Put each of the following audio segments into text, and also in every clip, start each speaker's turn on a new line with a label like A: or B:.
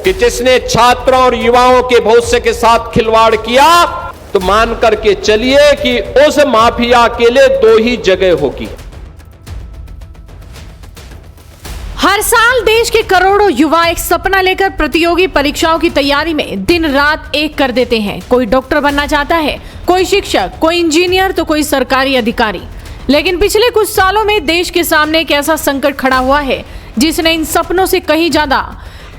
A: कि जिसने छात्रों और युवाओं के भविष्य के साथ खिलवाड़ किया तो मान करके चलिए कि उस माफिया के लिए दो ही जगह होगी।
B: हर साल देश के करोड़ों युवा एक सपना लेकर प्रतियोगी परीक्षाओं की तैयारी में दिन रात एक कर देते हैं। कोई डॉक्टर बनना चाहता है, कोई शिक्षक, कोई इंजीनियर तो कोई सरकारी अधिकारी। लेकिन पिछले कुछ सालों में देश के सामने एक ऐसा संकट खड़ा हुआ है जिसने इन सपनों से कहीं ज्यादा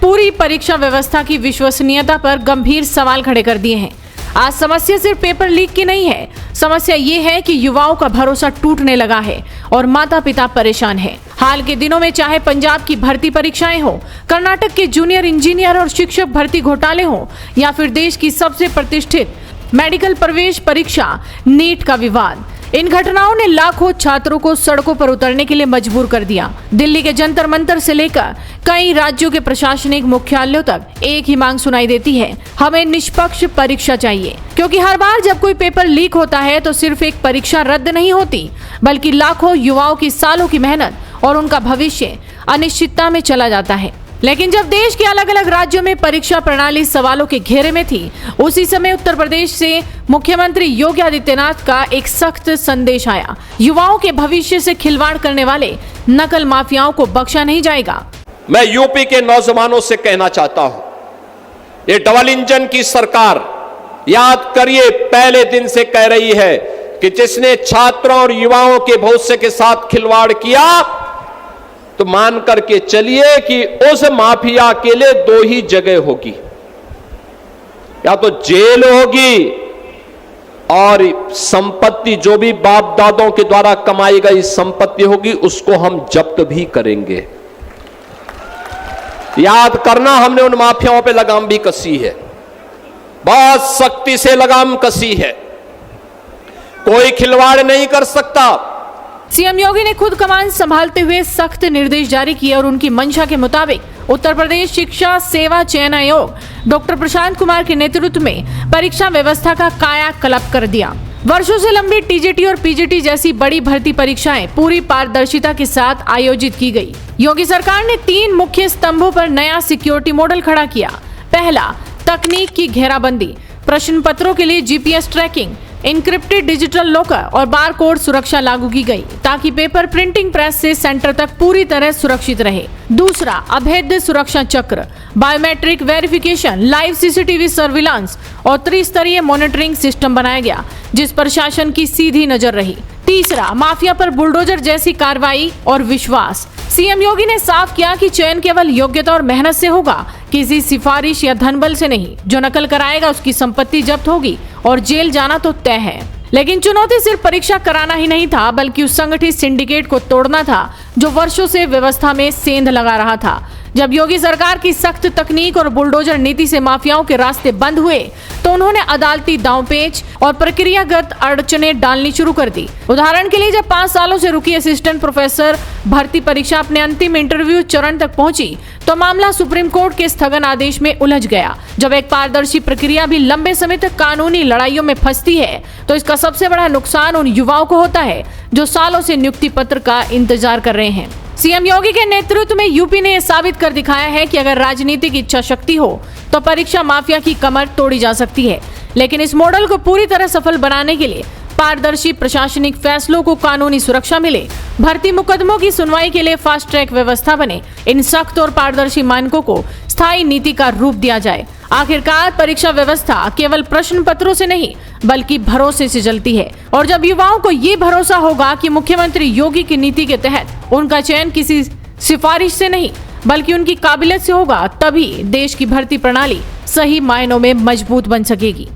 B: पूरी परीक्षा व्यवस्था की विश्वसनीयता पर गंभीर सवाल खड़े कर दिए हैं। आज समस्या सिर्फ पेपर लीक की नहीं है, समस्या ये है कि युवाओं का भरोसा टूटने लगा है और माता पिता परेशान हैं। हाल के दिनों में चाहे पंजाब की भर्ती परीक्षाएं हो, कर्नाटक के जूनियर इंजीनियर और शिक्षक भर्ती घोटाले हो, या फिर देश की सबसे प्रतिष्ठित मेडिकल प्रवेश परीक्षा नीट का विवाद, इन घटनाओं ने लाखों छात्रों को सड़कों पर उतरने के लिए मजबूर कर दिया। दिल्ली के जंतर मंतर से लेकर कई राज्यों के प्रशासनिक मुख्यालयों तक एक ही मांग सुनाई देती है, हमें निष्पक्ष परीक्षा चाहिए। क्योंकि हर बार जब कोई पेपर लीक होता है तो सिर्फ एक परीक्षा रद्द नहीं होती, बल्कि लाखों युवाओं की सालों की मेहनत और उनका भविष्य अनिश्चितता में चला जाता है। लेकिन जब देश के अलग अलग राज्यों में परीक्षा प्रणाली सवालों के घेरे में थी, उसी समय उत्तर प्रदेश से मुख्यमंत्री योगी आदित्यनाथ का एक सख्त संदेश आया। युवाओं के भविष्य से खिलवाड़ करने वाले नकल माफियाओं को बख्शा नहीं जाएगा।
A: मैं यूपी के नौजवानों से कहना चाहता हूं, ये डबल इंजन की सरकार याद करिए पहले दिन से कह रही है कि जिसने छात्रों और युवाओं के भविष्य के साथ खिलवाड़ किया तो मान करके चलिए कि उस माफिया के लिए दो ही जगह होगी, या तो जेल होगी और संपत्ति जो भी बाप दादों के द्वारा कमाई गई संपत्ति होगी उसको हम जब्त भी करेंगे। याद करना, हमने उन माफियाओं पे लगाम भी कसी है, बहुत सख्ती से लगाम कसी है, कोई खिलवाड़ नहीं कर सकता।
B: सीएम योगी ने खुद कमान संभालते हुए सख्त निर्देश जारी किए और उनकी मंशा के मुताबिक उत्तर प्रदेश शिक्षा सेवा चयन आयोग डॉक्टर प्रशांत कुमार के नेतृत्व में परीक्षा व्यवस्था का कायाकल्प कर दिया। वर्षों से लंबी टीजीटी और पीजीटी जैसी बड़ी भर्ती परीक्षाएं पूरी पारदर्शिता के साथ आयोजित की गई। योगी सरकार ने 3 मुख्य स्तंभों पर नया सिक्योरिटी मॉडल खड़ा किया। पहला, तकनीक की घेराबंदी, प्रश्न पत्रों के लिए GPS tracking, encrypted digital locker और बार कोड सुरक्षा लागू की गई ताकि पेपर प्रिंटिंग प्रेस से सेंटर तक पूरी तरह सुरक्षित रहे। दूसरा, अभेद्य सुरक्षा चक्र, biometric verification, live CCTV surveillance और त्रिस्तरीय मॉनिटरिंग सिस्टम बनाया गया जिस पर शासन की सीधी नजर रही। तीसरा, माफिया पर बुलडोजर जैसी कार्रवाई और विश्वास। सीएम योगी ने साफ किया कि चयन केवल योग्यता और मेहनत से होगा, किसी सिफारिश या धनबल से नहीं। जो नकल कराएगा उसकी संपत्ति जब्त होगी और जेल जाना तो तय है। लेकिन चुनौती सिर्फ परीक्षा कराना ही नहीं था, बल्कि उस संगठित सिंडिकेट को तोड़ना था जो वर्षों से व्यवस्था में सेंध लगा रहा था। जब योगी सरकार की सख्त तकनीक और बुलडोजर नीति से माफियाओं के रास्ते बंद हुए तो उन्होंने अदालती दांवपेच और प्रक्रियागत अड़चनें डालनी शुरू कर दी। उदाहरण के लिए, जब 5 सालों से रुकी असिस्टेंट प्रोफेसर भर्ती परीक्षा अपने अंतिम इंटरव्यू चरण तक पहुंची तो मामला सुप्रीम कोर्ट के स्थगन आदेश में उलझ गया। जब एक पारदर्शी प्रक्रिया भी लंबे समय तक कानूनी लड़ाइयों में फंसती है तो इसका सबसे बड़ा नुकसान उन युवाओं को होता है जो सालों से नियुक्ति पत्र का इंतजार कर रहे हैं। सीएम योगी के नेतृत्व में यूपी ने यह साबित कर दिखाया है कि अगर राजनीतिक इच्छा शक्ति हो तो परीक्षा माफिया की कमर तोड़ी जा सकती है। लेकिन इस मॉडल को पूरी तरह सफल बनाने के लिए पारदर्शी प्रशासनिक फैसलों को कानूनी सुरक्षा मिले, भर्ती मुकदमों की सुनवाई के लिए फास्ट ट्रैक व्यवस्था बने, इन सख्त और पारदर्शी मानकों को स्थायी नीति का रूप दिया जाए। आखिरकार परीक्षा व्यवस्था केवल प्रश्न पत्रों से नहीं बल्कि भरोसे से चलती है, और जब युवाओं को ये भरोसा होगा कि मुख्यमंत्री योगी की नीति के तहत उनका चयन किसी सिफारिश से नहीं बल्कि उनकी काबिलियत से होगा, तभी देश की भर्ती प्रणाली सही मायनों में मजबूत बन सकेगी।